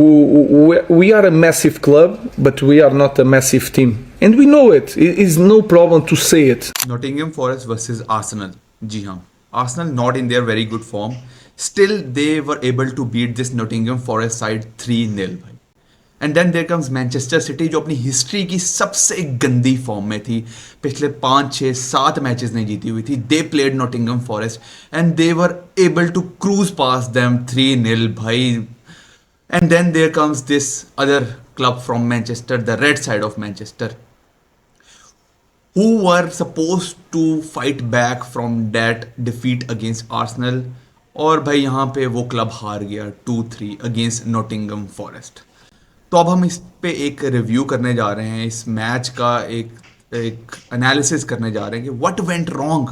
We are a massive club, but we are not a massive team. And we know it. It is no problem to say it. Nottingham Forest versus Arsenal. जी हाँ, Arsenal not in their very good form. Still, they were able to beat this Nottingham Forest side 3-0 भाई. And then there comes Manchester City जो अपनी history की सबसे गंदी form में थी. पिछले 5-6-7 मैचेस नहीं जीती हुई थी. They played Nottingham Forest and they were able to cruise past them 3-0 भाई. And then there comes this other club from Manchester, the red side of Manchester, who were supposed to fight back from that defeat against Arsenal. और भाई यहाँ पे वो club हार गया 2-3 against Nottingham forest. तो अब हम इस पे एक रिव्यू करने जा रहे हैं, इस मैच का एक एनालिसिस करने जा रहे हैं कि what went wrong,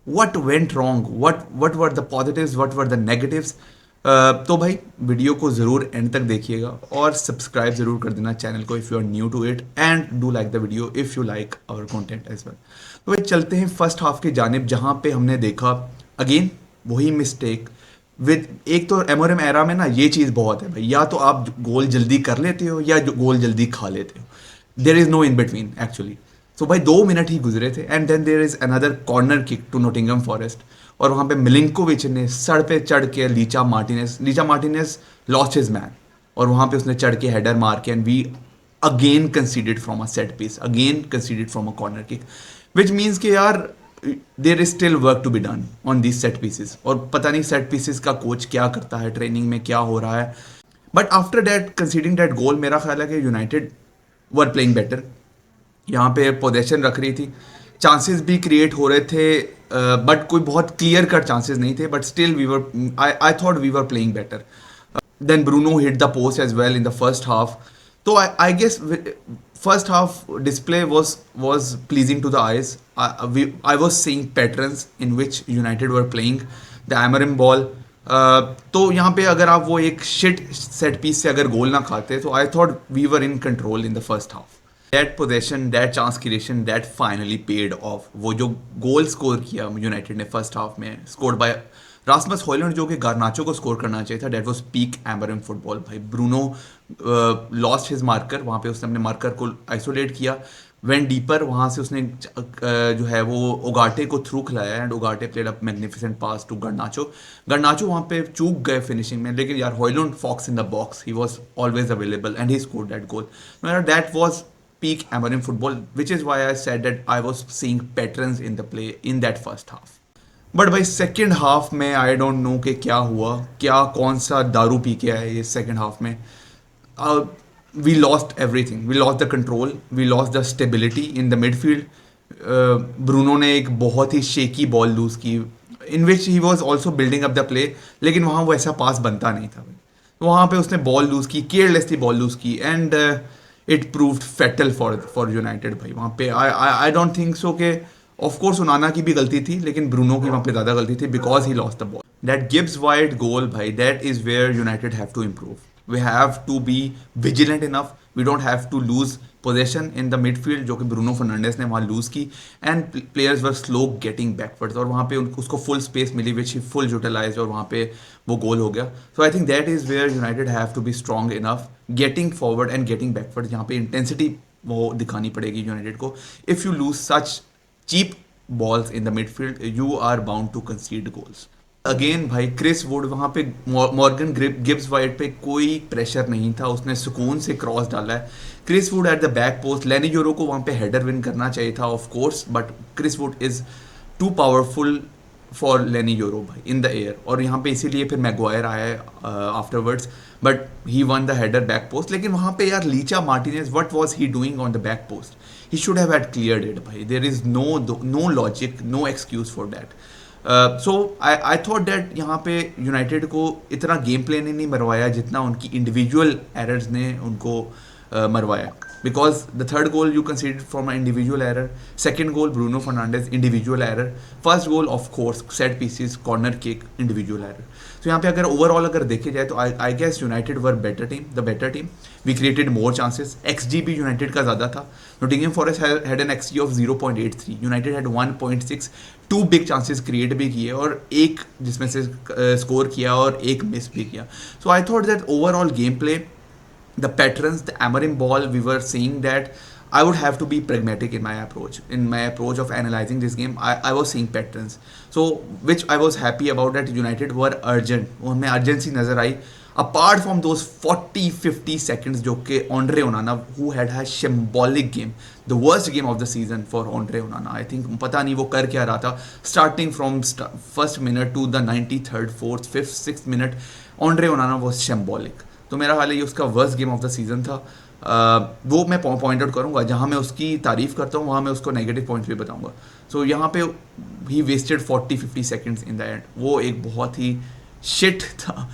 what were the positives, what were the negatives. तो भाई वीडियो को ज़रूर एंड तक देखिएगा और सब्सक्राइब ज़रूर कर देना चैनल को if you are new to it, and do like the video if you like our content as well. तो भाई चलते हैं फर्स्ट हाफ की जानिब, जहाँ पे हमने देखा अगेन वही मिस्टेक विद. एक तो एमोरिम एरा में ना ये चीज़ बहुत है भाई, या तो आप गोल जल्दी कर लेते हो या गोल जल्दी खा लेते हो. There is no in between actually. So भाई 2 मिनट ही गुजरे थे and then there is another corner kick to Nottingham Forest. और वहाँ पे मिलिंकोविच ने सर पे चढ़ के Licha Martinez lost his man, और वहाँ पे उसने चढ़ के हेडर मार के, and we again conceded from a set piece, again conceded from a corner kick, which means कि यार there is still work to be done on these set pieces. और पता नहीं सेट पीसेस का कोच क्या करता है, ट्रेनिंग में क्या हो रहा है. But after that conceding that goal, मेरा ख्याल है कि यूनाइटेड वर प्लेइंग बेटर. यहाँ पे पोजेशन रख रही थी, चांसेस भी क्रिएट हो रहे थे, बट कोई बहुत क्लियर कट चांसेस नहीं थे. But still we were, I thought we were playing better. Then Bruno hit the post as well in the first half. तो I guess first half display was pleasing to the eyes. I was seeing patterns in which United were playing the Amorim ball. तो यहाँ पे अगर आप वो एक shit set piece से अगर गोल ना खाते, तो I thought we were in control in the first half. That possession, that chance creation, that finally paid off. वो जो गोल स्कोर किया यूनाइटेड ने फर्स्ट हाफ में, स्कोर्ड बाय रास्मस हॉयलैंड, जो कि गार्नाचो को स्कोर करना चाहिए था. That was peak Amorim football भाई. ब्रूनो लॉस्ट हिज मार्कर, वहाँ पे उसने अपने मार्कर को आइसोलेट किया, वेंट डीपर, वहाँ से उसने जो है वो ओगाटे को थ्रू खिलाया, and Ugarte played a magnificent pass to Garnacho. वहाँ पे चूक गए फिनिशिंग में, लेकिन यार Hojlund fox in the box, he was always available and he scored that goal. That was peak Amorim football, which is why I said that I was seeing patterns in the play in that first half. But भाई second half में I don't know कि क्या हुआ, क्या कौन सा दारू P के आए ये सेकेंड हाफ में. We lost everything, we lost the control, we lost the stability in the midfield. Bruno ने एक बहुत ही शेकी बॉल लूज़ की, in which he was also building up the play, लेकिन वहाँ वो ऐसा पास बनता नहीं था. वहाँ पे उसने बॉल लूज़ की, केयरलेसली बॉल लूज़ की, and it proved fatal for United भाई. वहाँ पे आई डोंट थिंक सो कि ऑफ कोर्स उनाना की भी गलती थी, लेकिन ब्रूनो की वहाँ पे ज़्यादा गलती थी, because he lost the ball. That Gibbs White goal भाई, that is where United have to improve. We have to be vigilant enough, we don't have to lose possession in the midfield, जो कि Bruno Fernandes ने वहाँ loose की, and players were slow getting backwards, और वहाँ पे उसको full space मिली विच ही फुल यूटिलाइज, और वहाँ पे वो गोल हो गया. So I think that is where United have to be strong enough, getting forward and getting backward. यहाँ पे इंटेंसिटी वो दिखानी पड़ेगी यूनाइटेड को. If you lose such cheap balls in the midfield, you are bound to concede goals. Again भाई Chris Wood, वहाँ पे Morgan Gibbs white पे कोई प्रेशर नहीं था, उसने सुकून से क्रॉस डाला है. Chris Wood at the back post, Leny Yoro को वहाँ पे हेडर विन करना चाहिए था of course, but Chris Wood is too powerful for Leny Yoro भाई इन द एयर. और यहाँ पे इसीलिए फिर मैगवायर आया है afterwards, but he won the header back post. लेकिन वहाँ पे यार Licha Martinez, what was he doing on the back post? He should have had cleared it भाई. There is no logic, no excuse for that. So I thought that यहाँ पे United को इतना game play ने नहीं मरवाया जितना उनकी individual errors ने उनको मरवाया. because the third goal you conceded from an individual error, second goal Bruno Fernandes individual error, first goal of course set pieces corner kick individual error. So यहाँ पे अगर overall अगर देखे जाए तो I guess United were better team, the better team. We created more chances. XG भी United का ज़्यादा था. Nottingham Forest had an XG of 0.83. United had 1.6. 2 big chances create भी किए और एक जिसमें से स्कोर किया और एक मिस भी किया. So I thought that overall game play, the patterns, the Amorim ball, we were seeing that I would have to be pragmatic in my approach of analyzing this game. I was seeing patterns, so which I was happy about that United were urgent. उनमें urgency नज़र आई. Apart from those 40-50 seconds जो कि Andre Onana, who had a symbolic game, the worst game of the season for Andre Onana. I think पता नहीं वो कर क्या रहा था. Starting from first minute to the 93rd, 4th, 5th, 6th minute, Andre Onana was symbolic. तो मेरा हाल है ये उसका worst game of the season था. वो मैं पॉइंट आउट करूँगा. जहाँ मैं उसकी तारीफ़ करता हूँ वहाँ मैं उसको नेगेटिव पॉइंट्स भी बताऊँगा. सो यहाँ पे ही wasted 40-50 seconds in the end. वो एक बहुत ही शिट था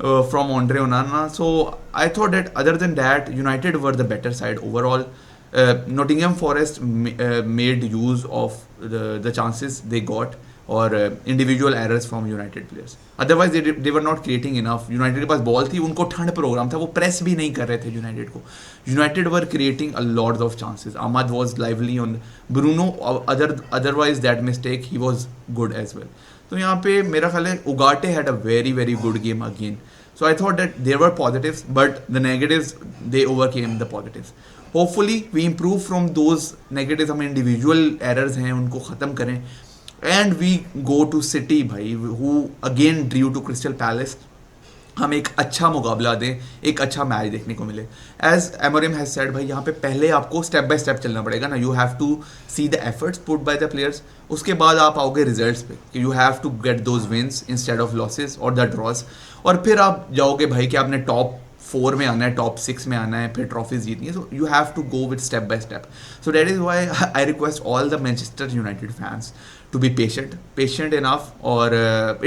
from Andre Onana. So I thought that other than that United were the better side overall. Nottingham Forest made use of the chances they got और individual errors from United players. Otherwise they were not creating enough. United के पास ball थी, उनको ठंड programme था, वो press भी नहीं कर रहे थे यूनाइटेड को. United were creating a lot of chances. Amad was lively on Bruno. Otherwise that mistake he was good as well. तो यहाँ पे मेरा ख्याल है Ugarte had a very very good game again. So I thought that there were positives but the negatives they overcame the positives. Hopefully we improve from those negatives. हम individual errors हैं उनको ख़त्म करें. And we go to City भाई, who again drew to Crystal Palace. हम एक अच्छा मुकाबला दें, एक अच्छा मैच देखने को मिले. As Amorim has said भाई, यहाँ पे पहले आपको स्टेप बाय स्टेप चलना पड़ेगा ना. You have to see the efforts put by the players. उसके बाद आप आओगे रिजल्ट्स पे कि you have to get those wins instead of losses और द ड्रॉज. और फिर आप जाओगे भाई कि आपने टॉप 4 में आना है, टॉप 6 में आना है, फिर ट्रॉफीज जीतनी है. So you have to go with step by step. So that is why I request all the Manchester United fans to be patient enough, or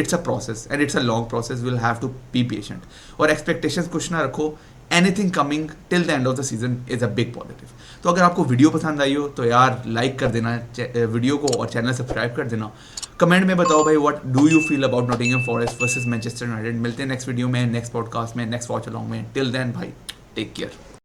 it's a process and it's a long process. We'll have to be patient और expectations कुछ ना रखो. Anything coming till the end of the season is a big positive. तो अगर आपको video पसंद आई हो तो यार लाइक कर देना वीडियो को और चैनल सब्सक्राइब कर देना. कमेंट में बताओ भाई what do you feel about Nottingham forest versus Manchester United. मिलते हैं नेक्स्ट वीडियो में, नेक्स्ट पॉडकास्ट में, नेक्स्ट वॉच अलॉन्ग में. टिल देन भाई टेक केयर.